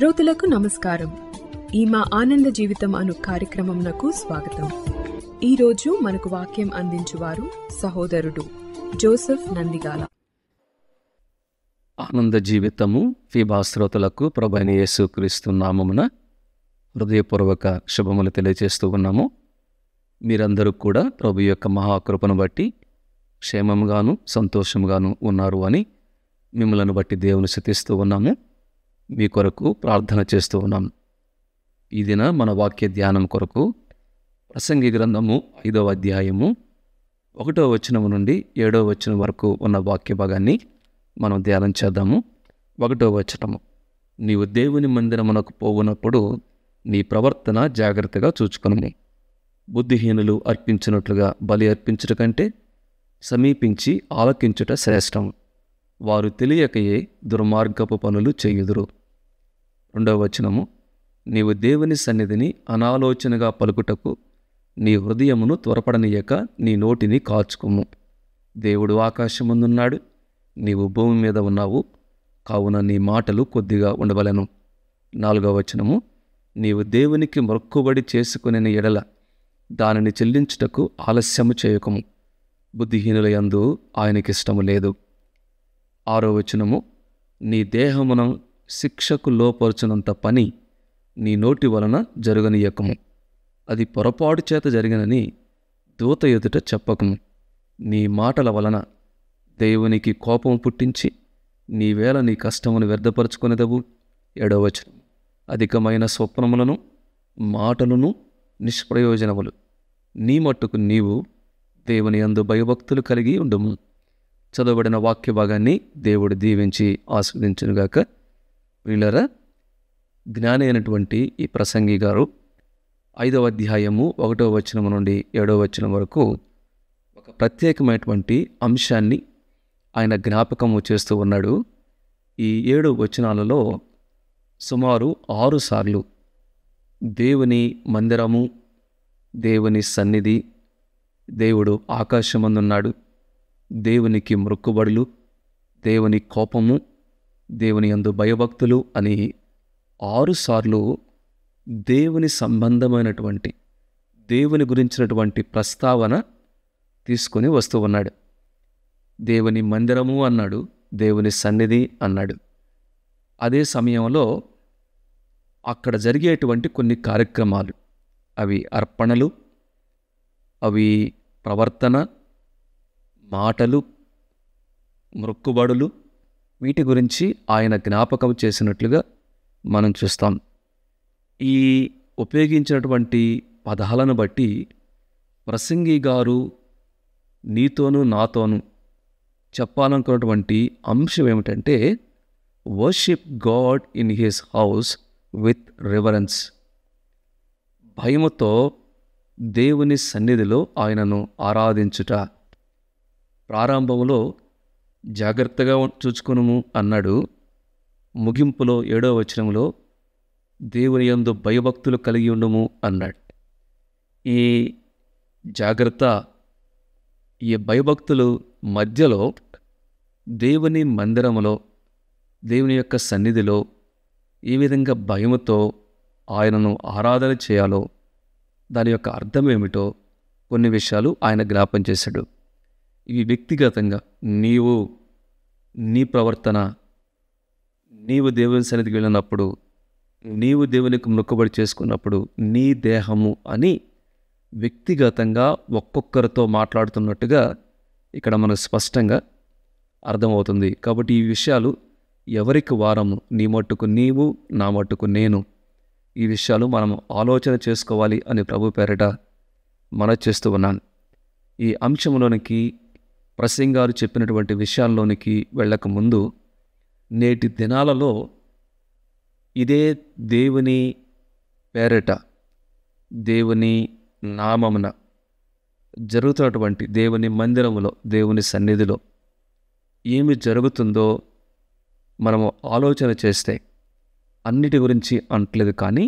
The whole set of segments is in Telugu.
శ్రోతలకు నమస్కారం. ఈ మా ఆనంద జీవితం అను కార్యక్రమంనకు స్వాగతం. ఈరోజు మనకు వాక్యం అందించువారు సహోదరుడు జోసెఫ్ నందిగాల. ఆనంద జీవితము ఫీబా శ్రోతలకు ప్రభువైన యేసుక్రీస్తు నామమున హృదయపూర్వక శుభములు తెలియజేస్తూ ఉన్నాము. మీరందరూ కూడా ప్రభు యొక్క మహాకృపను బట్టి క్షేమంగాను సంతోషంగాను ఉన్నారు అని మిమ్మల్ని బట్టి దేవుని స్తుతిస్తూ ఉన్నాము. మీ కొరకు ప్రార్థన చేస్తూ ఉన్నాము. ఈ దిన మన వాక్య ధ్యానం కొరకు ప్రసంగి గ్రంథము 5వ అధ్యాయము 1వ వచనము నుండి 7వ వచనం వరకు ఉన్న వాక్య భాగాన్ని మనం ధ్యానం చేద్దాము. 1వ వచనము: నీవు దేవుని మందిరమునకు పోవునప్పుడు నీ ప్రవర్తన జాగ్రత్తగా చూచుకొనుము. బుద్ధిహీనులు అర్పించినట్లుగా బలి అర్పించుట కంటే సమీపించి ఆలకించుట శ్రేష్టం. వారు తెలియకయే దుర్మార్గపు పనులు చేయుదురు. 2వ వచనము: నీవు దేవుని సన్నిధిని అనాలోచనగా పలుకుటకు నీ హృదయమును త్వరపడనీయక నీ నోటిని కాచుకుము. దేవుడు ఆకాశమందున్నాడు, నీవు భూమి మీద ఉన్నావు, కావున నీ మాటలు కొద్దిగా ఉండవలెను. 4వ వచనము: నీవు దేవునికి మొక్కుబడి చేసుకునే ఎడల దానిని చెల్లించుటకు ఆలస్యము చేయకము. బుద్ధిహీనుల యందు ఆయనకిష్టము లేదు. 6వ వచనము: నీ దేహమును శిక్షకు లోపరుచునంత పని నీ నోటి వలన జరగనీయకము. అది పొరపాటు చేత జరిగినని దూత ఎదుట చెప్పకము. నీ మాటల వలన దేవునికి కోపం పుట్టించి నీవేళ నీ కష్టమును వ్యర్థపరుచుకొనెదవు. 7వ వచనం: అధికమైన స్వప్నములను మాటలను నిష్ప్రయోజనములు. నీ మట్టుకు నీవు దేవుని యందు భయభక్తులు కలిగి ఉండుము. చదవబడిన వాక్య భాగాన్ని దేవుడు దీవించి ఆస్వాదించునుగాక. వీళ్ళరా, జ్ఞాని అయినటువంటి ఈ ప్రసంగి గారు 5వ అధ్యాయము 1వ వచనం నుండి 7వ వచనం వరకు ఒక ప్రత్యేకమైనటువంటి అంశాన్ని ఆయన జ్ఞాపకము చేస్తూ ఉన్నాడు. ఈ 7 వచనాలలో సుమారు 6 సార్లు దేవుని మందిరము, దేవుని సన్నిధి, దేవుడు ఆకాశమందున్నాడు, దేవునికి మొక్కుబడులు, దేవుని కోపము, దేవుని యందు భయభక్తులు అని 6 సార్లు దేవుని సంబంధమైనటువంటి, దేవుని గురించినటువంటి ప్రస్తావన తీసుకొని వస్తూ ఉన్నాడు. దేవుని మందిరము అన్నాడు, దేవుని సన్నిధి అన్నాడు. అదే సమయంలో అక్కడ జరిగేటువంటి కొన్ని కార్యక్రమాలు, అవి అర్పణలు, అవి ప్రవర్తన, మాటలు, మొక్కుబడులు, వీటి గురించి ఆయన జ్ఞాపకం చేసినట్లుగా మనం చూస్తాం. ఈ ఉపయోగించినటువంటి పదాలను బట్టి ప్రసంగి గారు నీతోనూ నాతోనూ చెప్పాలనుకున్నటువంటి అంశం ఏమిటంటే, worship God in his house with reverence. భయముతో దేవుని సన్నిధిలో ఆయనను ఆరాధించుట. ప్రారంభంలో జాగ్రత్తగా చూచుకొనుము అన్నాడు. ముగింపులో 7వ వచనంలో దేవుని యందు భయభక్తులు కలిగి ఉండుము అన్నాడు. ఈ జాగ్రత్త, ఈ భయభక్తులు మధ్యలో దేవుని మందిరములో, దేవుని యొక్క సన్నిధిలో ఏ విధంగా భయముతో ఆయనను ఆరాధన చేయాలో, దాని యొక్క అర్థం ఏమిటో కొన్ని విషయాలు ఆయన జ్ఞాపం చేశాడు. ఇవి వ్యక్తిగతంగా నీవు, నీ ప్రవర్తన, నీవు దేవుని సన్నిధికి వెళ్ళినప్పుడు, నీవు దేవునికి మొక్కుబడి చేసుకున్నప్పుడు, నీ దేహము అని వ్యక్తిగతంగా ఒక్కొక్కరితో మాట్లాడుతున్నట్టుగా ఇక్కడ మనకు స్పష్టంగా అర్థమవుతుంది. కాబట్టి ఈ విషయాలు ఎవరికి వారము, నీ మట్టుకు నీవు, నా మట్టుకు నేను, ఈ విషయాలు మనం ఆలోచన చేసుకోవాలి అని ప్రభు పేరిట మనవి చేస్తూ ఉన్నాను. ఈ అంశంలోనికి, ప్రసంగారు చెప్పినటువంటి విషయాల్లోనికి వెళ్ళక ముందు, నేటి దినాలలో ఇదే దేవుని పేరిట, దేవుని నామమున జరుగుతున్నటువంటి దేవుని మందిరములో, దేవుని సన్నిధిలో ఏమి జరుగుతుందో మనము ఆలోచన చేస్తే, అన్నిటి గురించి అనట్లేదు కానీ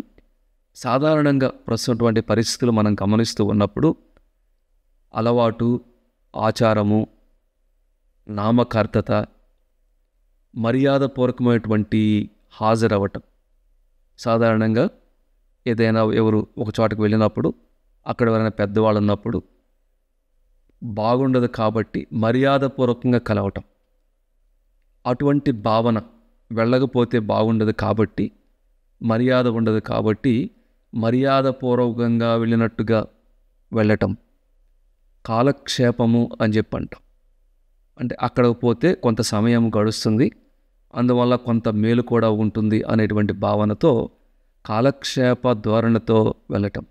సాధారణంగా ప్రస్తుతటువంటి పరిస్థితులు మనం గమనిస్తూ ఉన్నప్పుడు అలవాటు, ఆచారము, నామకార్థత, మర్యాదపూర్వకమైనటువంటి హాజరవటం, సాధారణంగా ఏదైనా ఎవరు ఒక చోటకు వెళ్ళినప్పుడు అక్కడ ఎవరైనా పెద్దవాళ్ళు ఉన్నప్పుడు బాగుండదు కాబట్టి మర్యాదపూర్వకంగా కలవటం. అటువంటి భావన వెళ్ళకపోతే బాగుండదు కాబట్టి, మర్యాద ఉండదు కాబట్టి మర్యాదపూర్వకంగా వెళ్ళినట్టుగా వెళ్ళటం కాలక్షేపము అని చెప్పి అంటాం. అంటే అక్కడికి పోతే కొంత సమయం గడుస్తుంది, అందువల్ల కొంత మేలు కూడా ఉంటుంది అనేటువంటి భావనతో కాలక్షేప ధోరణితో వెళ్ళటం.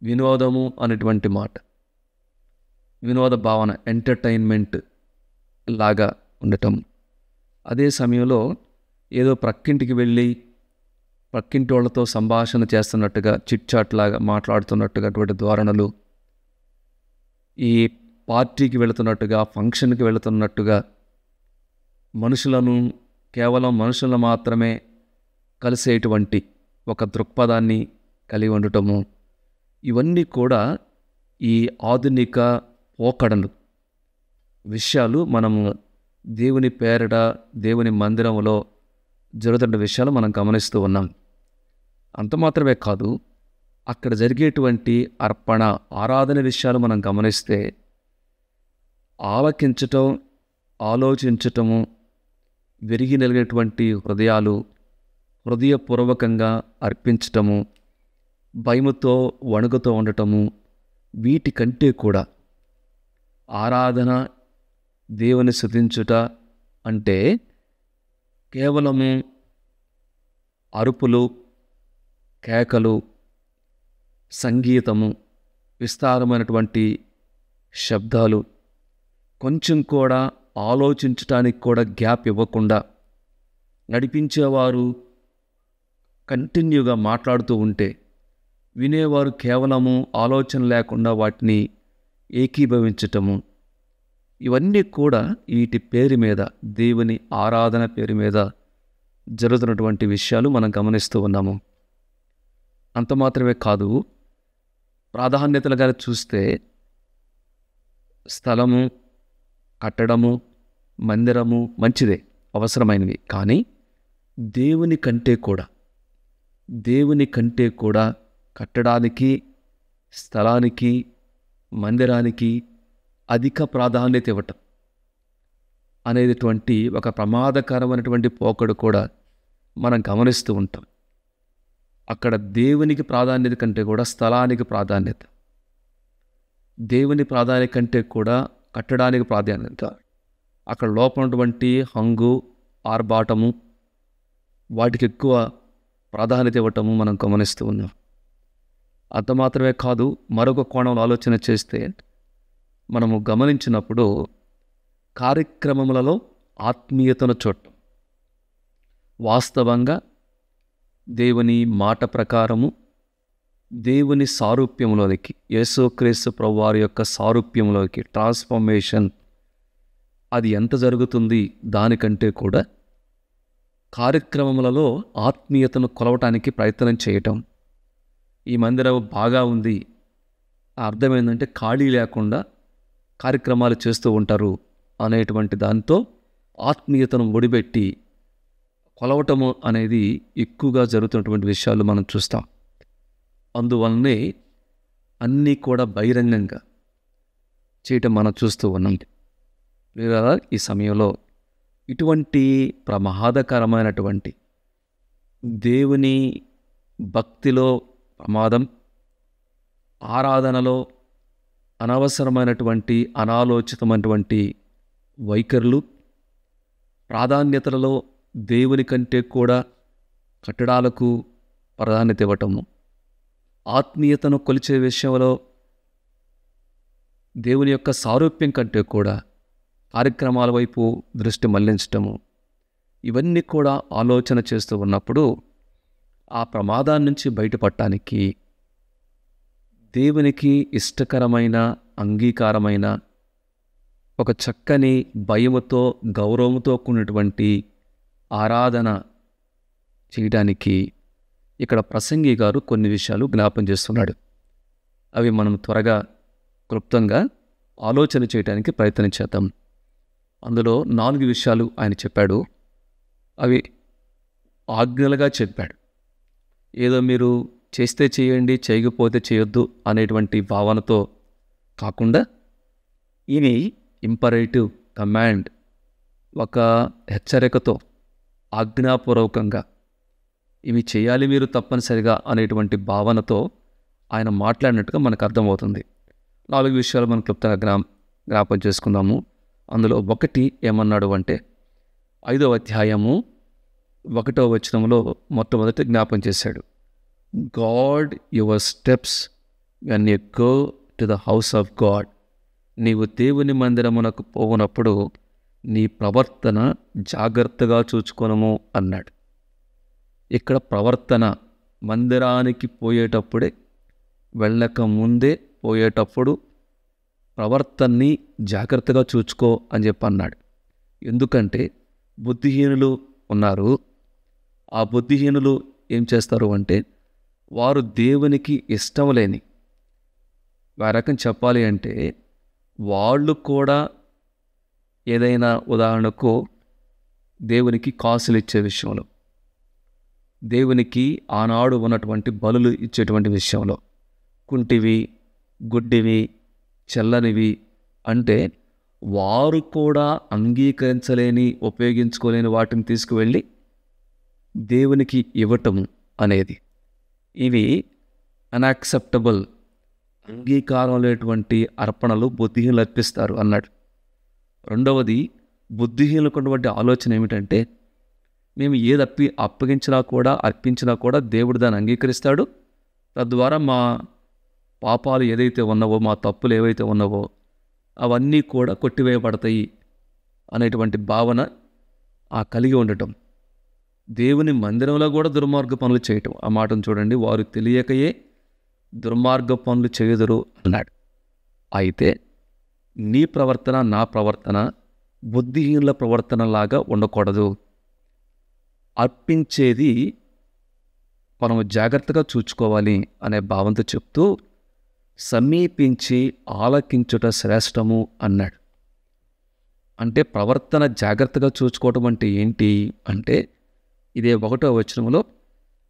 వినోదము అనేటువంటి మాట, వినోద భావన, ఎంటర్టైన్మెంట్ లాగా ఉండటం. అదే సమయంలో ఏదో ప్రక్కింటికి వెళ్ళి ప్రక్కింటి వాళ్ళతో సంభాషణ చేస్తున్నట్టుగా, చిట్చాట్ లాగా మాట్లాడుతున్నట్టుగా అటువంటి ధోరణులు, ఈ పార్టీకి వెళుతున్నట్టుగా, ఫంక్షన్కి వెళుతున్నట్టుగా, మనుషులను కేవలం మనుషులను మాత్రమే కలిసేటువంటి ఒక దృక్పథాన్ని కలిగి ఉండటము, ఇవన్నీ కూడా ఈ ఆధునిక పోకడలు విషయాలు మనము దేవుని పేరట దేవుని మందిరంలో జరుగుతున్న విషయాలు మనం గమనిస్తూ ఉన్నాం. అంత మాత్రమే కాదు, అక్కడ జరిగేటువంటి అర్పణ ఆరాధన విషయాలు మనం గమనిస్తే ఆలకించటం, ఆలోచించటము, విరిగి నలిగినటువంటి హృదయాలు హృదయపూర్వకంగా అర్పించటము, భయముతో వణుకుతూ ఉండటము, వీటికంటే కూడా ఆరాధన, దేవుని స్తుతించుట అంటే కేవలము అరుపులు, కేకలు, సంగీతము, విస్తారమైనటువంటి శబ్దాలు, కొంచెం కూడా ఆలోచించటానికి కూడా గ్యాప్ ఇవ్వకుండా నడిపించేవారు కంటిన్యూగా మాట్లాడుతూ ఉంటే వినేవారు కేవలము ఆలోచన లేకుండా వాటిని ఏకీభవించటము, ఇవన్నీ కూడా వీటి పేరు మీద, దేవుని ఆరాధన పేరు మీద జరుగుతున్నటువంటి విషయాలు మనం గమనిస్తూ ఉన్నాము. అంత మాత్రమే కాదు, ప్రాధాన్యతలుగా చూస్తే స్థలము, కట్టడము, మందిరము మంచిదే, అవసరమైనవి. కానీ దేవుని కంటే కూడా కట్టడానికి, స్థలానికి, మందిరానికి అధిక ప్రాధాన్యత ఇవ్వటం అనేటువంటి ఒక ప్రమాదకరమైనటువంటి పోకడు కూడా మనం గమనిస్తూ ఉంటాం. అక్కడ దేవునికి ప్రాధాన్యత కంటే కూడా స్థలానికి ప్రాధాన్యత, దేవుని ప్రాధాన్యత కంటే కూడా కట్టడానికి ప్రాధాన్యత, అక్కడ లోపల ఉన్నటువంటి హంగు, ఆర్భాటము, వాటికి ఎక్కువ ప్రాధాన్యత ఇవ్వటము మనం గమనిస్తూ ఉన్నాం. అంత మాత్రమే కాదు, మరొక కోణంలో ఆలోచన చేస్తే మనము గమనించినప్పుడు కార్యక్రమములలో ఆత్మీయతను చూడటం, వాస్తవంగా దేవుని మాట ప్రకారము దేవుని సారూప్యంలోనికి, యేసుక్రీస్తు ప్రభువారి యొక్క సారూప్యంలోకి ట్రాన్స్ఫర్మేషన్ అది ఎంత జరుగుతుంది దానికంటే కూడా కార్యక్రమములలో ఆత్మీయతను కొలవటానికి ప్రయత్నం చేయటం. ఈ మందిరం బాగా ఉంది, అర్థం ఏంటంటే ఖాళీ లేకుండా కార్యక్రమాలు చేస్తూ ఉంటారు అనేటువంటి దాంతో ఆత్మీయతను ముడిపెట్టి కొలవటము అనేది ఎక్కువగా జరుగుతున్నటువంటి విషయాలు మనం చూస్తాం. అందువల్లనే అన్నీ కూడా బహిరంగంగా చేయటం మనం చూస్తూ ఉన్నాం. లేదా ఈ సమయంలో ఇటువంటి ప్రమాదకరమైనటువంటి దేవుని భక్తిలో ప్రమాదం, ఆరాధనలో అనవసరమైనటువంటి అనాలోచితమైనటువంటి వైఖరులు, ప్రాధాన్యతలలో దేవుని కంటే కూడా కట్టడాలకు ప్రాధాన్యత ఇవ్వటము, ఆత్మీయతను కొలిచే విషయంలో దేవుని యొక్క సారూప్యం కంటే కూడా కార్యక్రమాల వైపు దృష్టి మళ్లించటము, ఇవన్నీ కూడా ఆలోచన చేస్తూ ఉన్నప్పుడు ఆ ప్రమాదాన్ని నుంచి బయటపడటానికి దేవునికి ఇష్టకరమైన, అంగీకారమైన ఒక చక్కని భయముతో, గౌరవంతో కూడినటువంటి ఆరాధన చేయడానికి ఇక్కడ ప్రసంగి గారు కొన్ని విషయాలు జ్ఞాపం చేస్తున్నాడు. అవి మనం త్వరగా క్లుప్తంగా ఆలోచన చేయడానికి ప్రయత్నం చేద్దాం. అందులో 4 విషయాలు ఆయన చెప్పాడు. అవి ఆజ్ఞలుగా చెప్పాడు. ఏదో మీరు చేస్తే చేయండి, చేయకపోతే చేయొద్దు అనేటువంటి భావనతో కాకుండా ఇది ఇంపరేటివ్ కమాండ్, ఒక హెచ్చరికతో ఆజ్ఞాపూర్వకంగా ఇవి చేయాలి మీరు తప్పనిసరిగా అనేటువంటి భావనతో ఆయన మాట్లాడినట్టుగా మనకు అర్థమవుతుంది. 4 విషయాలు మనం క్లుప్తంగా జ్ఞాపకం చేసుకుందాము. అందులో ఒకటి ఏమన్నాడు అంటే 5వ అధ్యాయము 1వ వచనంలో మొట్టమొదటి జ్ఞాపకం చేశాడు. God your steps when you go to the house of God. నీవు దేవుని మందిరమునకు పోవునప్పుడు నీ ప్రవర్తన జాగ్రత్తగా చూచుకొనుము అన్నాడు. ఇక్కడ ప్రవర్తన మందిరానికి పోయేటప్పుడే, వెళ్ళక ముందే పోయేటప్పుడు ప్రవర్తనని జాగ్రత్తగా చూచుకో అని చెప్పి అన్నాడు. ఎందుకంటే బుద్ధిహీనులు ఉన్నారు. ఆ బుద్ధిహీనులు ఏం చేస్తారు అంటే వారు దేవునికి ఇష్టం లేని, ఆ రకం చెప్పాలి అంటే వాళ్ళు కూడా ఏదైనా ఉదాహరణకు దేవునికి కాసులు ఇచ్చే విషయంలో, దేవునికి ఆనాడు ఉన్నటువంటి బలులు ఇచ్చేటువంటి విషయంలో, కుంటివి, గుడ్డివి, చెల్లనివి అంటే వారు కూడా అంగీకరించలేని, ఉపయోగించుకోలేని వాటిని తీసుకువెళ్ళి దేవునికి ఇవ్వటం అనేది, ఇవి అన్యాక్సెప్టబుల్, అంగీకారం లేనటువంటి అర్పణలు బుద్ధిహీనులు అర్పిస్తారు అన్నాడు. రెండవది, బుద్ధిహీనులకు ఉన్నటువంటి ఆలోచన ఏమిటంటే మేము ఏది అప్పగించినా కూడా, అర్పించినా కూడా దేవుడు దాన్ని అంగీకరిస్తాడు, తద్వారా మా పాపాలు ఏదైతే ఉన్నావో, మా తప్పులు ఏవైతే ఉన్నావో అవన్నీ కూడా కొట్టివేయబడతాయి అనేటువంటి భావన కలిగి ఉండటం. దేవుని మందిరంలో కూడా దుర్మార్గ పనులు చేయటం. ఆ మాటను చూడండి, వారు తెలియకయే దుర్మార్గ పనులు చేయుదురు అన్నాడు. అయితే నీ ప్రవర్తన, నా ప్రవర్తన బుద్ధిహీనుల ప్రవర్తనలాగా ఉండకూడదు. అర్పించేది మనము జాగ్రత్తగా చూసుకోవాలి అనే భావంతో చెప్తూ సమీపించి ఆలకించుట శ్రేష్టము అన్నాడు. అంటే ప్రవర్తన జాగ్రత్తగా చూసుకోవటం అంటే ఏంటి అంటే ఇదే 1వ వచనంలో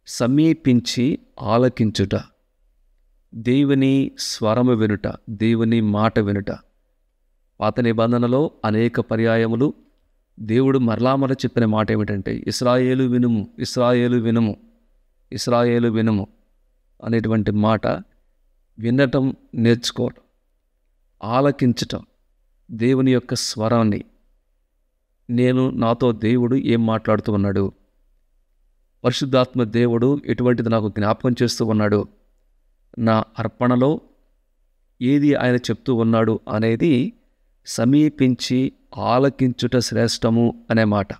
సమీపించి ఆలకించుట, దేవుని స్వరము వినుట, దేవుని మాట వినుట. పాత నిబంధనలో అనేక పర్యాయములు దేవుడు మరలా చెప్పిన మాట ఏమిటంటే ఇశ్రాయేలు వినుము, ఇశ్రాయేలు వినుము, ఇశ్రాయేలు వినుము అనేటువంటి మాట. వినటం నేర్చుకోవటం, ఆలకించటం, దేవుని యొక్క స్వరాన్ని, నాతో దేవుడు ఏం మాట్లాడుతూ ఉన్నాడు, పరిశుద్ధాత్మ దేవుడు ఎటువంటిది నాకు జ్ఞాపకం చేస్తూ ఉన్నాడు, నా అర్పణలో ఏది ఆయన చెప్తూ ఉన్నాడు అనేది సమీపించి ఆలకించుట శ్రేష్టము అనే మాట.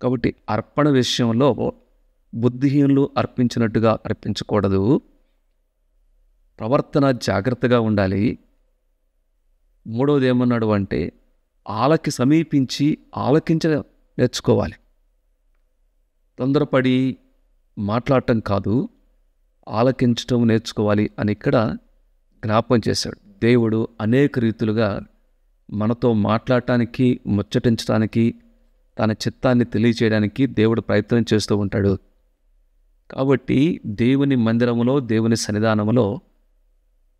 కాబట్టి అర్పణ విషయంలో బుద్ధిహీనులు అర్పించినట్టుగా అర్పించకూడదు. ప్రవర్తన జాగ్రత్తగా ఉండాలి. మూడవది ఏమన్నాడు అంటే సమీపించి ఆలకించ నేర్చుకోవాలి. తొందరపడి మాట్లాడటం కాదు, ఆలకించటం నేర్చుకోవాలి అని ఇక్కడ జ్ఞాపకం చేశాడు. దేవుడు అనేక రీతులుగా మనతో మాట్లాడటానికి, ముచ్చటించడానికి, తన చిత్తాన్ని తెలియచేయడానికి దేవుడు ప్రయత్నం చేస్తూ ఉంటాడు. కాబట్టి దేవుని మందిరములో, దేవుని సన్నిధానములో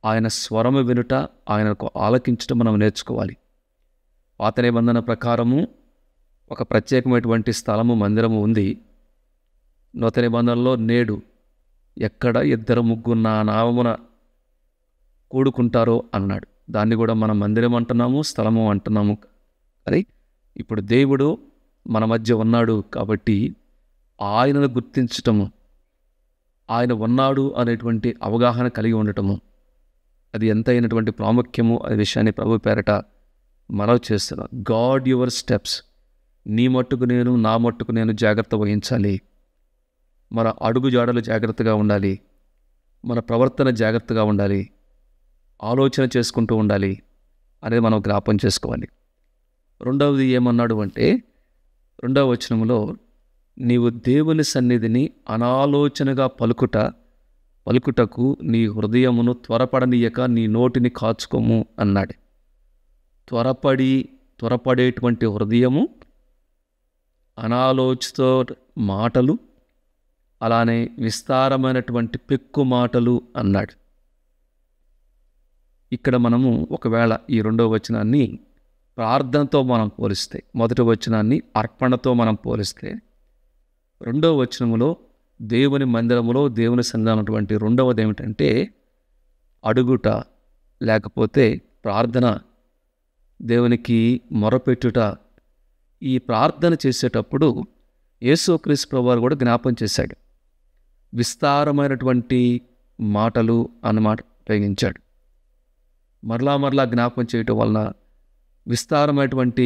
ఆయన స్వరము వినుట, ఆయనకు ఆలకించటం మనం నేర్చుకోవాలి. పాత నిబంధన ప్రకారము ఒక ప్రత్యేకమైనటువంటి స్థలము, మందిరము ఉంది. నూతన నిబంధనలో నేడు ఎక్కడ 2-3 నా నామమున కూడుకుంటారో అన్నాడు. దాన్ని కూడా మనం మందిరం అంటున్నాము, స్థలము అంటున్నాము. అది ఇప్పుడు దేవుడు మన మధ్య ఉన్నాడు కాబట్టి ఆయనను గుర్తించటము, ఆయన ఉన్నాడు అనేటువంటి అవగాహన కలిగి ఉండటము, అది ఎంతైనటువంటి ప్రాముఖ్యము అనే విషయాన్ని ప్రభు పేరట మనవి చేస్తున్నాను. గాడ్ యువర్ స్టెప్స్, నీ మట్టుకు నేను, నా మట్టుకు నేను జాగ్రత్త వహించాలి. మన అడుగు జాడలు జాగ్రత్తగా ఉండాలి, మన ప్రవర్తన జాగ్రత్తగా ఉండాలి, ఆలోచన చేసుకుంటూ ఉండాలి అనేది మనం జ్ఞాపకం చేసుకోవాలి. రెండవది ఏమన్నాడు అంటే 2వ వచనంలో నీవు దేవుని సన్నిధిని అనాలోచనగా పలుకుటకు నీ హృదయమును త్వరపడనీయక నీ నోటిని కాచుకోము అన్నాడు. త్వరపడేటువంటి హృదయము అనాలోచిత మాటలు, అలానే విస్తారమైనటువంటి పెక్కు మాటలు అన్నాడు. ఇక్కడ మనము ఒకవేళ ఈ రెండవ వచనాన్ని ప్రార్థనతో మనం పోలిస్తే, మొదటి వచనాన్ని అర్పణతో మనం పోలిస్తే, రెండవ వచనములో దేవుని మందిరములో దేవుని సన్నిధానటువంటి రెండవది ఏమిటంటే అడుగుట, లేకపోతే ప్రార్థన, దేవునికి మొరపెట్టుట. ఈ ప్రార్థన చేసేటప్పుడు యేసుక్రీస్తు ప్రభువారు కూడా జ్ఞాపం చేశాడు. విస్తారమైనటువంటి మాటలు అన్నమాట ఉపయోగించాడు. మరలా జ్ఞాపం చేయటం వలన విస్తారమైనటువంటి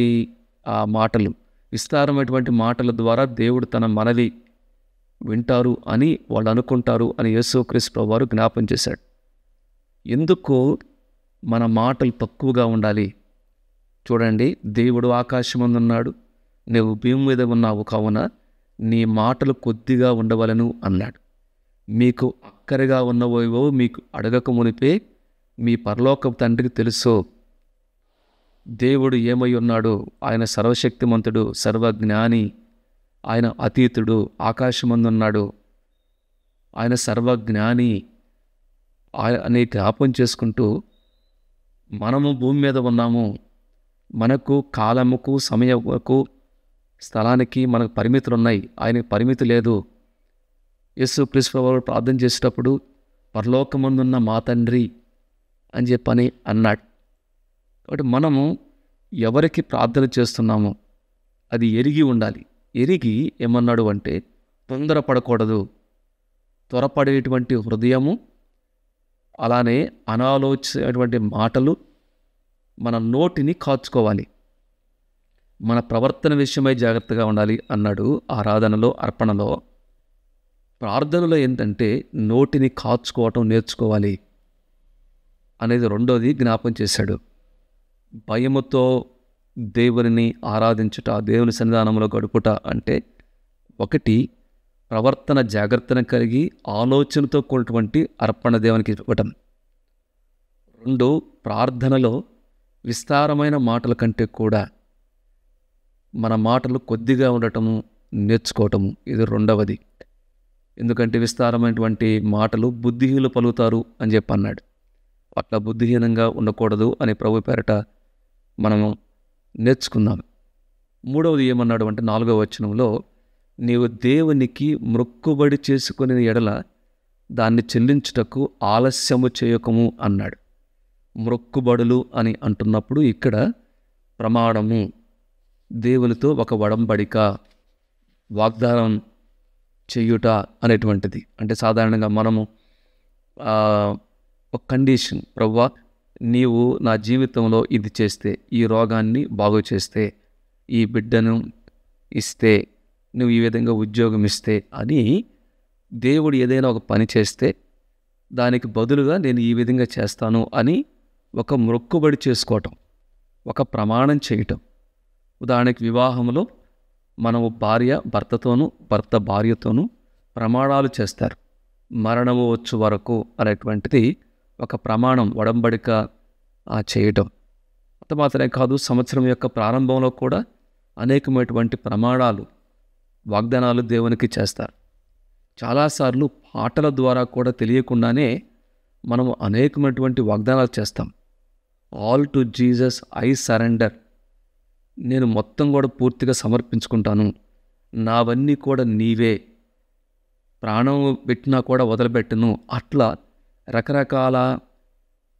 విస్తారమైనటువంటి మాటల ద్వారా దేవుడు తన మనవి వింటారు అని వాళ్ళు అనుకుంటారు అని యేసుక్రీస్తు ప్రభువారు జ్ఞాపం చేశాడు. ఎందుకు మన మాటలు తక్కువగా ఉండాలి? చూడండి, దేవుడు ఆకాశమందున్నాడు, నువ్వు భూమి మీద ఉన్నావు, కావున నీ మాటలు కొద్దిగా ఉండవలను అన్నాడు. మీకు అక్కరగా ఉన్నవేవో మీకు అడగక మునిపే మీ పరలోకపు తండ్రికి తెలుసు. దేవుడు ఏమై ఉన్నాడు? ఆయన సర్వశక్తిమంతుడు, సర్వజ్ఞాని, ఆయన అతీతుడు, ఆకాశమందున్నాడు, ఆయన సర్వజ్ఞాని అని జ్ఞాపం చేసుకుంటూ మనము భూమి మీద ఉన్నాము. మనకు కాలముకు, సమయముకు, స్థలానికి మనకు పరిమితులు ఉన్నాయి, ఆయనకు పరిమితి లేదు. యేసుక్రీస్తు ప్రభువు ప్రార్థన చేసేటప్పుడు పరలోకమందున్న మా తండ్రి అని చెప్పని అన్నాడు. కాబట్టి మనము ఎవరికి ప్రార్థన చేస్తున్నామో అది ఎరిగి ఉండాలి. ఎరిగి ఏమన్నాడు అంటే తొందరపడకూడదు. త్వరపడేటువంటి హృదయము, అలానే అనాలోచితటువంటి మాటలు, మన నోటిని కాచుకోవాలి. మన ప్రవర్తన విషయమై జాగ్రత్తగా ఉండాలి అన్నాడు. ఆరాధనలో, అర్పణలో, ప్రార్థనలో ఏంటంటే నోటిని కాచుకోవటం నేర్చుకోవాలి అనేది రెండోది జ్ఞాపం చేశాడు. భయముతో దేవుని ఆరాధించుట, దేవుని సన్నిధానంలో గడుపుట అంటే ఒకటి ప్రవర్తన జాగ్రత్తను కలిగి ఆలోచనతో కూడినటువంటి అర్పణ దేవునికి ఇవ్వటం. రెండు, ప్రార్థనలో విస్తారమైన మాటల కంటే కూడా మన మాటలు కొద్దిగా ఉండటము నేర్చుకోవటము, ఇది రెండవది. ఎందుకంటే విస్తారమైనటువంటి మాటలు బుద్ధిహీనులు పలుకుతారు అని చెప్పి అన్నాడు. అట్లా బుద్ధిహీనంగా ఉండకూడదు అని ప్రభు పేరట మనము నేర్చుకుందాం. మూడవది ఏమన్నాడు అంటే 4వ వచనంలో, నీవు దేవునికి మొక్కుబడి చేసుకునే ఎడల దాన్ని చెల్లించుటకు ఆలస్యము చేయకము అన్నాడు. మొక్కుబడులు అని అంటున్నప్పుడు ఇక్కడ ప్రమాణము, దేవునితో ఒక వడంబడిక, వాగ్దానం చేయుట అనేటువంటిది. అంటే సాధారణంగా మనము ఒక కండిషన్, ప్రభువా నీవు నా జీవితంలో ఇది చేస్తే, ఈ రోగాన్ని బాగు చేస్తే, ఈ బిడ్డను ఇస్తే, నువ్వు ఈ విధంగా ఉద్యోగం ఇస్తే అని దేవుడు ఏదైనా ఒక పని చేస్తే దానికి బదులుగా నేను ఈ విధంగా చేస్తాను అని ఒక మొక్కుబడి చేసుకోవటం, ఒక ప్రమాణం చేయటం. ఉదాహరణకి వివాహంలో మనము భార్య భర్తతోనూ, భర్త భార్యతోనూ ప్రమాణాలు చేస్తారు. మరణము వచ్చు వరకు అనేటువంటిది ఒక ప్రమాణం, వడంబడిక చేయటం. అంత మాత్రమే కాదు, సంవత్సరం యొక్క ప్రారంభంలో కూడా అనేకమైనటువంటి ప్రమాణాలు, వాగ్దానాలు దేవునికి చేస్తారు. చాలాసార్లు పాటల ద్వారా కూడా తెలియకుండానే మనము అనేకమైనటువంటి వాగ్దానాలు చేస్తాం. All to Jesus I surrender, నేను మొత్తం కూడా పూర్తిగా సమర్పించుకుంటాను, నావన్నీ కూడా నీవే, ప్రాణం పెట్టినా కూడా వదిలిపెట్టను. అట్లా రకరకాల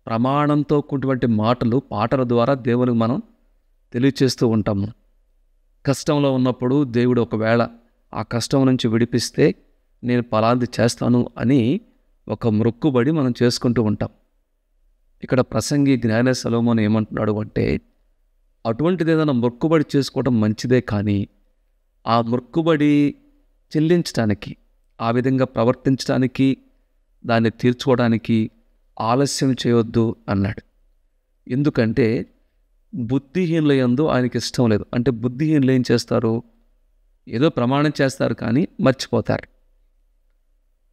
ప్రమాణంతో కూడినటువంటి మాటలు పాటల ద్వారా దేవునికి మనం తెలియచేస్తూ ఉంటాము. కష్టంలో ఉన్నప్పుడు దేవుడు ఒకవేళ ఆ కష్టం నుంచి విడిపిస్తే నేను పలాంది చేస్తాను అని ఒక మొక్కుబడి మనం చేసుకుంటూ ఉంటాం. ఇక్కడ ప్రసంగి జ్ఞాన సొలొమోను ఏమంటున్నాడు అంటే, అటువంటిది ఏదైనా మొక్కుబడి చేసుకోవడం మంచిదే, కానీ ఆ మొక్కుబడి చెల్లించడానికి, ఆ విధంగా ప్రవర్తించడానికి, దాన్ని తీర్చుకోవడానికి ఆలస్యం చేయొద్దు అన్నాడు. ఎందుకంటే బుద్ధిహీనుల యందు ఆయనకి ఇష్టం లేదు. అంటే బుద్ధిహీనులు ఏం చేస్తారు? ఏదో ప్రమాణం చేస్తారు కానీ మర్చిపోతారు,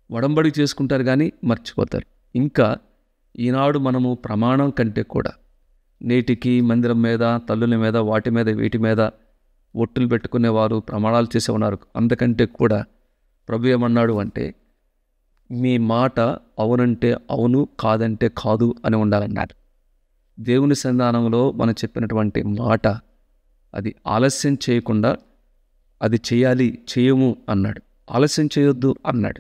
వడంబడి చేసుకుంటారు కానీ మర్చిపోతారు. ఇంకా ఈనాడు మనము ప్రమాణం కంటే కూడా నేటికి మందిరం మీద, తల్లుల మీద, వాటి మీద, వీటి మీద ఒట్టులు పెట్టుకునేవారు, ప్రమాణాలు చేసేవారు. అందుకంటే కూడా ప్రభు ఏమన్నాడు అంటే, మీ మాట అవునంటే అవును, కాదంటే కాదు అని ఉండాలన్నాడు. దేవుని సన్నిధానంలో మనం చెప్పినటువంటి మాట అది ఆలస్యం చేయకుండా అది చేయాలి, చేయము అన్నాడు. ఆలస్యం చేయొద్దు అన్నాడు.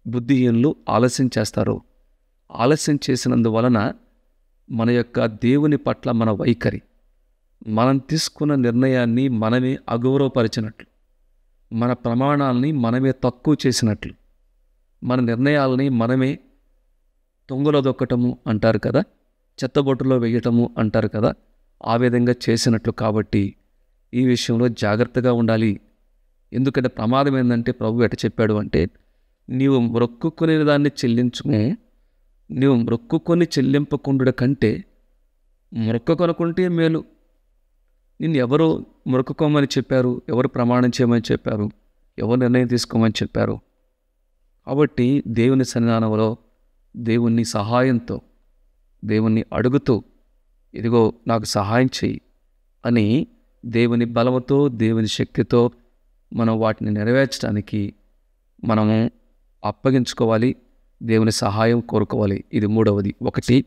బుద్ధిహీనులు ఆలస్యం చేస్తారు. ఆలస్యం చేసినందువలన మన యొక్క దేవుని పట్ల మన వైఖరి, మనం తీసుకున్న నిర్ణయాన్ని మనమే అగౌరవపరిచినట్లు, మన ప్రమాణాలని మనమే తక్కువ చేసినట్లు, మన నిర్ణయాలని మనమే తొంగలో దొక్కటము అంటారు కదా, చెత్తబొట్టులో వేయటము అంటారు కదా, ఆ విధంగా చేసినట్లు. కాబట్టి ఈ విషయంలో జాగ్రత్తగా ఉండాలి. ఎందుకంటే ప్రమాదం ఏంటంటే ప్రభు ఎట చెప్పాడు అంటే, నీవు మ్రొక్కుకునే దాన్ని చెల్లించుము, నీవు మ్రొక్కుకొని చెల్లింపకుండుట కంటే మ్రొక్కకొనకుంటే మేలు. నిన్ను ఎవరు మ్రొక్కుకోమని చెప్పారు? ఎవరు ప్రమాణం చేయమని చెప్పారు? ఎవరు నిర్ణయం తీసుకోమని చెప్పారు? కాబట్టి దేవుని సన్నిధానంలో దేవుని సహాయంతో, దేవుణ్ణి అడుగుతూ, ఇదిగో నాకు సహాయం చెయ్యి అని దేవుని బలముతో, దేవుని శక్తితో మనం వాటిని నెరవేర్చడానికి మనము అప్పగించుకోవాలి, దేవుని సహాయం కోరుకోవాలి. ఇది మూడవది. ఒకటి,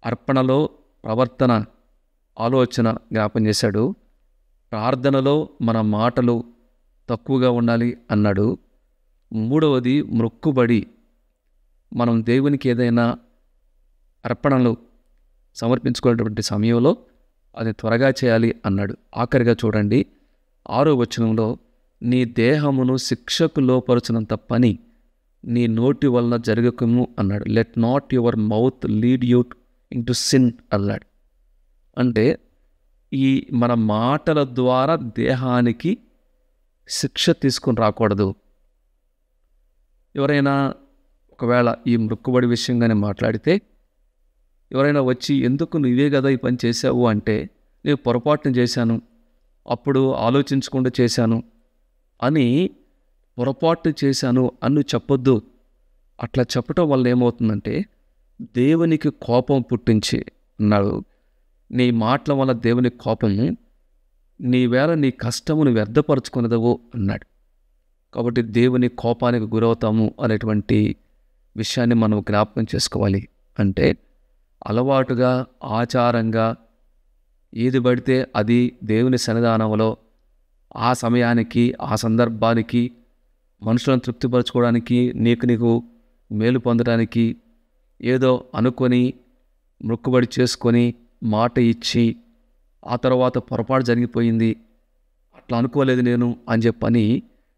అర్పణలో ప్రవర్తన, ఆలోచన జ్ఞాపం చేశాడు. ప్రార్థనలో మన మాటలు తక్కువగా ఉండాలి అన్నాడు. మూడవది, మొక్కుబడి. మనం దేవునికి ఏదైనా అర్పణలు సమర్పించుకునేటువంటి సమయంలో అది త్వరగా చేయాలి అన్నాడు. ఆఖరిగా చూడండి, 6వ వచనంలో, నీ దేహమును శిక్షకు లోపరుచినంత పని నీ నోటి వలన జరగకము అన్నాడు. Let not your mouth lead you in to sin అన్నాడు. అంటే ఈ మన మాటల ద్వారా దేహానికి శిక్ష తీసుకుని రాకూడదు. ఎవరైనా ఒకవేళ ఈ మొక్కుబడి విషయంగానే మాట్లాడితే, ఎవరైనా వచ్చి ఎందుకు నువ్వే కదా ఈ పని చేశావు అంటే, నేను పొరపాటున చేశాను, అప్పుడు ఆలోచించకుండా చేశాను అని, పొరపాటు చేశాను అని చెప్పొద్దు. అట్లా చెప్పటం వల్ల ఏమవుతుందంటే దేవునికి కోపం పుట్టించి అన్నాడు. నీ మాటల వల్ల దేవుని కోపము, నీవేళ నీ కష్టమును వ్యర్థపరుచుకున్నదవు అన్నాడు. కాబట్టి దేవుని కోపానికి గురవుతాము అనేటువంటి విషయాన్ని మనం జ్ఞాపకం చేసుకోవాలి. అంటే అలవాటుగా, ఆచారంగా ఏది పడితే అది దేవుని సన్నిధానంలో ఆ సమయానికి, ఆ సందర్భానికి, మనుషులను తృప్తిపరచుకోవడానికి, నీకు మేలు పొందడానికి ఏదో అనుకొని మొక్కుబడి చేసుకొని మాట ఇచ్చి ఆ తర్వాత పొరపాటు జరిగిపోయింది, అట్లా అనుకోలేదు నేను అని చెప్పని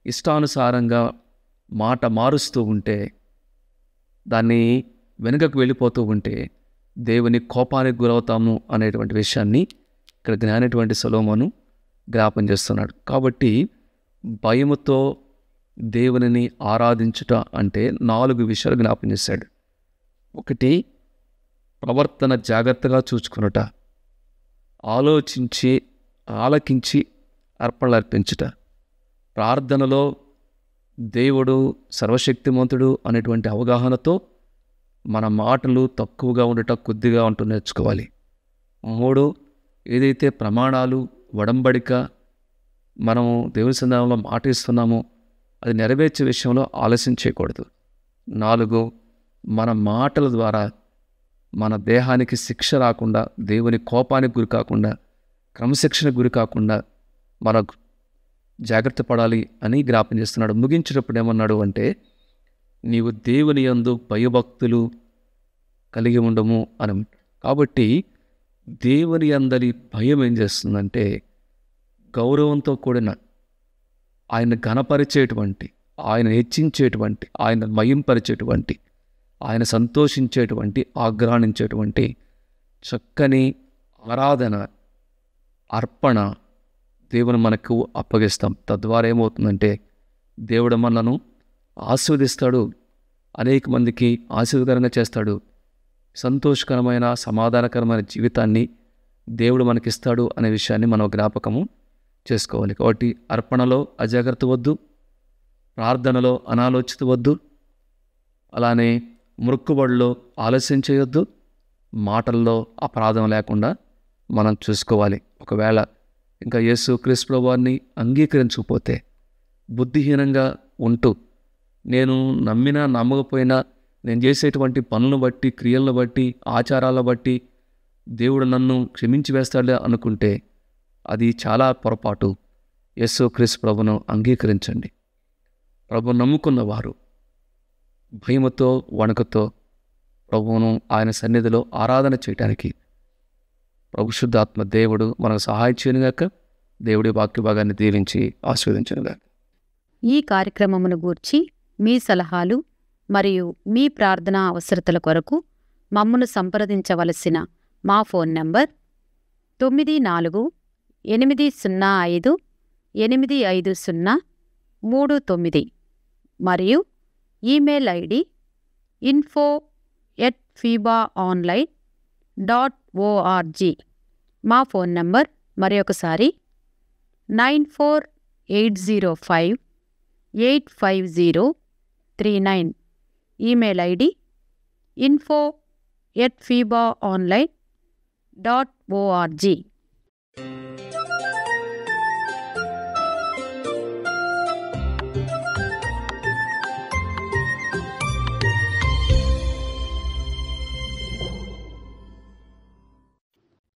ఇష్టానుసారంగా మాట మారుస్తూ ఉంటే, దాన్ని వెనుకకు వెళ్ళిపోతూ ఉంటే దేవుని కోపానికి గురవుతాము అనేటువంటి విషయాన్ని ఇక్కడ జ్ఞానటువంటి సొలొమోను జ్ఞాపం చేస్తున్నాడు. కాబట్టి భయముతో దేవునిని ఆరాధించుట అంటే 4 విషయాలు జ్ఞాపం చేశాడు. ఒకటి, ప్రవర్తన జాగ్రత్తగా చూసుకునుట, ఆలోచించి ఆలకించి అర్పణలు అర్పించుట, ప్రార్థనలో దేవుడు సర్వశక్తిమంతుడు అనేటువంటి అవగాహనతో మన మాటలు తక్కువగా ఉండట, కొద్దిగా ఉంటూ నేర్చుకోవాలి. 3, ఏదైతే ప్రమాణాలు, వడంబడిక మనము దేవుని సన్నిధానంలో మాట ఇస్తున్నామో అది నెరవేర్చే విషయంలో ఆలస్యం చేయకూడదు. 4, మన మాటల ద్వారా మన దేహానికి శిక్ష రాకుండా, దేవుని కోపానికి గురి కాకుండా, క్రమశిక్షణకు గురి కాకుండా మనకు జాగ్రత్త పడాలి అని జ్ఞాపం చేస్తున్నాడు. ముగించేటప్పుడు ఏమన్నాడు అంటే, నీవు దేవుని యందు భయభక్తులు కలిగి ఉండము అని. కాబట్టి దేవుని అందరి భయం ఏం చేస్తుందంటే, గౌరవంతో కూడిన, ఆయన ఘనపరిచేటువంటి, ఆయన హెచ్చించేటువంటి, ఆయన మహింపరిచేటువంటి, ఆయన సంతోషించేటువంటి, ఆగ్రహించేటువంటి చక్కని ఆరాధన, అర్పణ దేవుని మనకు అప్పగిస్తాం. తద్వారా ఏమవుతుందంటే దేవుడు మనను ఆశీర్వదిస్తాడు, అనేక మందికి ఆశీర్వదకరంగా చేస్తాడు, సంతోషకరమైన, సమాధానకరమైన జీవితాన్ని దేవుడు మనకిస్తాడు అనే విషయాన్ని మనం జ్ఞాపకము చేసుకోవాలి. కాబట్టి అర్పణలో అజాగ్రత్త వద్దు, ప్రార్థనలో అనాలోచిత వద్దు, అలానే మొక్కుబడిలో ఆలస్యం చేయొద్దు, మాటల్లో అపరాధం లేకుండా మనం చూసుకోవాలి. ఒకవేళ ఇంకా యేసు క్రీస్తు ప్రభువాన్ని అంగీకరించకపోతే, బుద్ధిహీనంగా ఉంటూ, నేను నమ్మినా నమ్మకపోయినా నేను చేసేటువంటి పనులను బట్టి, క్రియలను బట్టి, ఆచారాలను బట్టి దేవుడు నన్ను క్షమించి వేస్తాడే అనుకుంటే అది చాలా పొరపాటు. యేసు క్రీస్తు ప్రభువును అంగీకరించండి. ప్రభువును నమ్ముకున్న వారు భయముతో, వణుకుతో ప్రభువును ఆయన సన్నిధిలో ఆరాధన చేయడానికి ప్రభుశుద్ధాత్మ దేవుడు మనకు సహాయం చేయనుగాక. దేవుడి వాక్య భాగాన్ని దీవించి ఆశీర్వదించునుగాక. ఈ కార్యక్రమమును గూర్చి మీ సలహాలు మరియు మీ ప్రార్థనా అవసరతల కొరకు మమ్మను సంప్రదించవలసిన మా ఫోన్ నంబర్ 9485508539 మరియు ఈమెయిల్ ఐడి info@fibaonline.org. మా ఫోన్ నంబర్ మరొకసారి 9480585039. Email ID info@fibaonline.org.